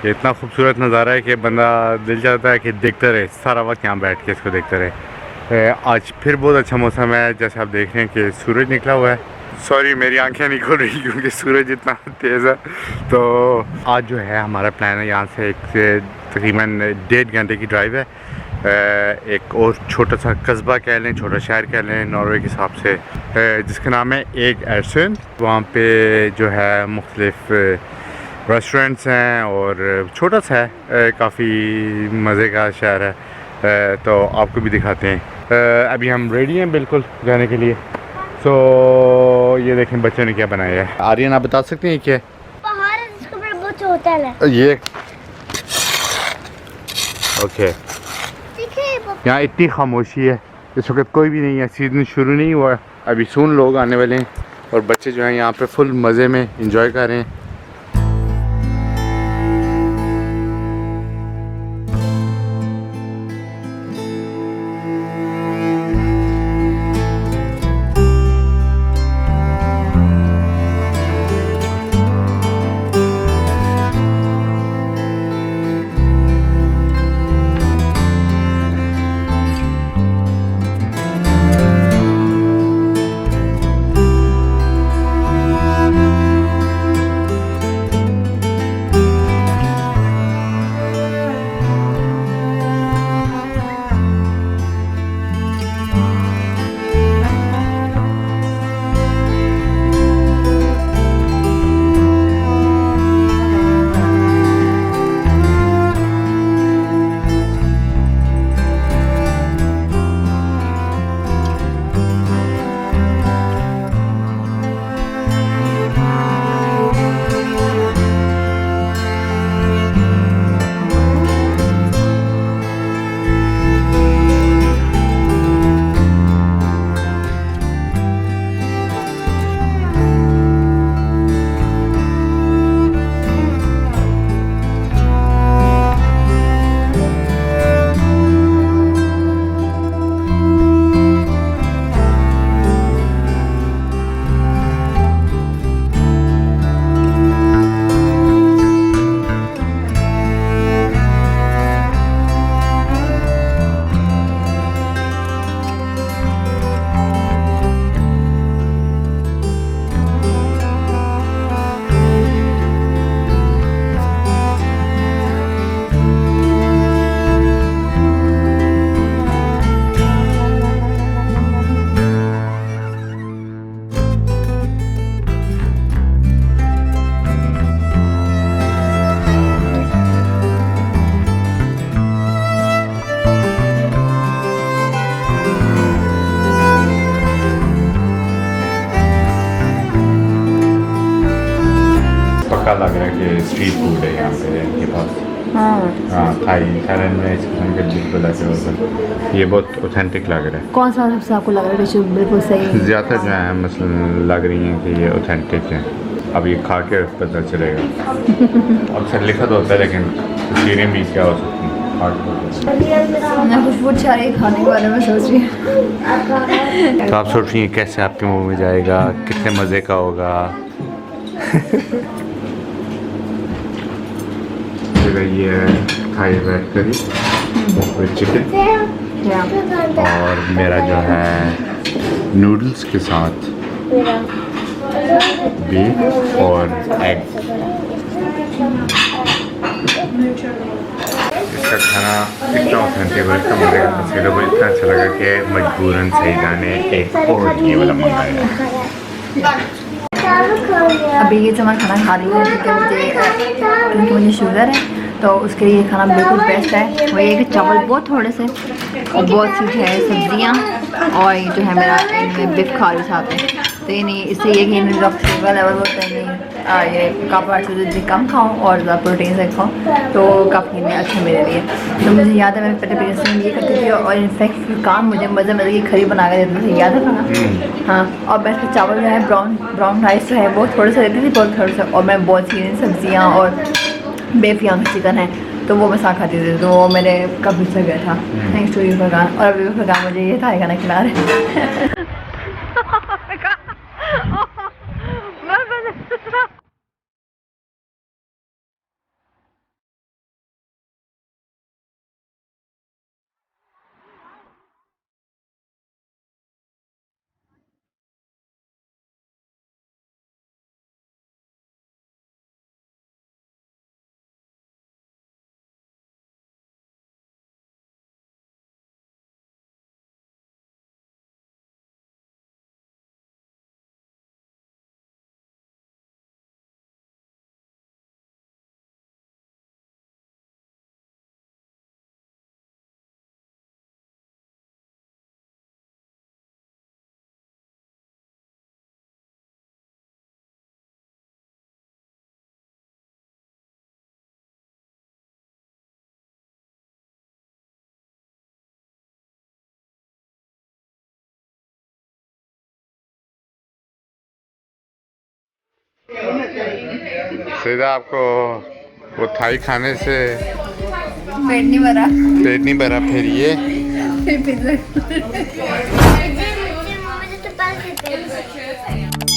ये इतना खूबसूरत नज़ारा है कि बंदा दिल चाहता है कि देखता रहे, सारा वक्त यहाँ बैठ के इसको देखता रहे। आज फिर बहुत अच्छा मौसम है, जैसे आप देख रहे हैं कि सूरज निकला हुआ है। सॉरी मेरी आंखें नहीं खुल रही क्योंकि सूरज इतना तेज़ है। तो आज जो है हमारा प्लान है यहाँ से तकरीबन 1.5 घंटे की ड्राइव है। एक और छोटा सा कस्बा कह लें, छोटा शहर कह लें नॉर्वे के हिसाब से, जिसका नाम है एगर्सुंड। वहाँ पे जो है मुख्तलिफ रेस्टोरेंट्स हैं और छोटा सा है, काफ़ी मज़े का शहर है। तो आपको भी दिखाते हैं। अभी हम रेडी हैं बिल्कुल जाने के लिए। तो ये देखें बच्चों ने क्या बनाया है। आर्यन आप बता सकते हैं क्या पहाड़ है जिसके ऊपर बहुत होटल है ये? ओके, यहाँ इतनी खामोशी है, इस वक्त कोई भी नहीं है, सीज़न शुरू नहीं हुआ, अभी सून लोग आने वाले हैं और बच्चे जो हैं यहाँ पे फुल मज़े में इंजॉय कर रहे हैं। लग रहा है कि स्ट्रीट फूड है यहाँ पे इनके पास। हाँ, थाईलैंड में इस किस्म के बिल्कुल ऐसे होते हैं। ये बहुत ऑथेंटिक लग रहा है। कौन सा सबसे आपको लग रहा है बिल्कुल सही? ज़्यादा जो है मसलन लग रही हैं कि ये ऑथेंटिक है। अब ये खा के पता चलेगा। अक्सर लिखा तो होता है लेकिन तस्वीरें भी क्या हो सकती हैं। मैं कुछ बहुत सारे खाने के बारे में सोच रही हूँ। तो आप सोच रही हैं कैसे आपके मुँह में जाएगा, कितने मज़े का होगा। ये थाई रेड करी विद चिकन और मेरा जो है नूडल्स के साथ बीफ और एग। इसका खाना इतना ऑथेंटिक है, इसका मज़े का तस्वीर को इतना अच्छा लगा कि मजबूरन सही जाने एक और ये वाला मंगाया। अभी ये जो मैं खाना खा रही हूँ क्योंकि मुझे शुगर है तो उसके लिए खाना बिल्कुल बेस्ट है। वो ये कि चावल बहुत थोड़े से और बहुत सी है सब्जियाँ और ये जो है मेरा इनमें बिफ खा रही साथ में। तो ये नहीं, इससे ये कि इनमें शुगर लेवल होता है नहीं, ये कार्बोहाइड्रेट जितनी कम खाओ और ज़्यादा प्रोटीन से खाओ तो काफ़ी में अच्छा मेरे लिए। तो मुझे याद है मैं पहले पेरेंट्स में ये करती थी और इनफैक्ट काम मुझे मज़े की खरी बना कर देती थी, याद है खाना। हाँ, और मैं फिर चावल जो है ब्राउन राइस जो है वो थोड़े से देती थी, बहुत थोड़े से, और मैं बहुत सी सब्जियाँ और बेफ या चिकन है तो वो मैं साथ खाती थी, तो वो मेरे काफ़ी से गया था। Thanks to you Furqan. और अभी फरकान मुझे ये था खाना खिला रहे सीधा आपको वो थाई खाने से पेट नहीं भरा, फिर ये फिर पिज्जा। मुझे तो पास है।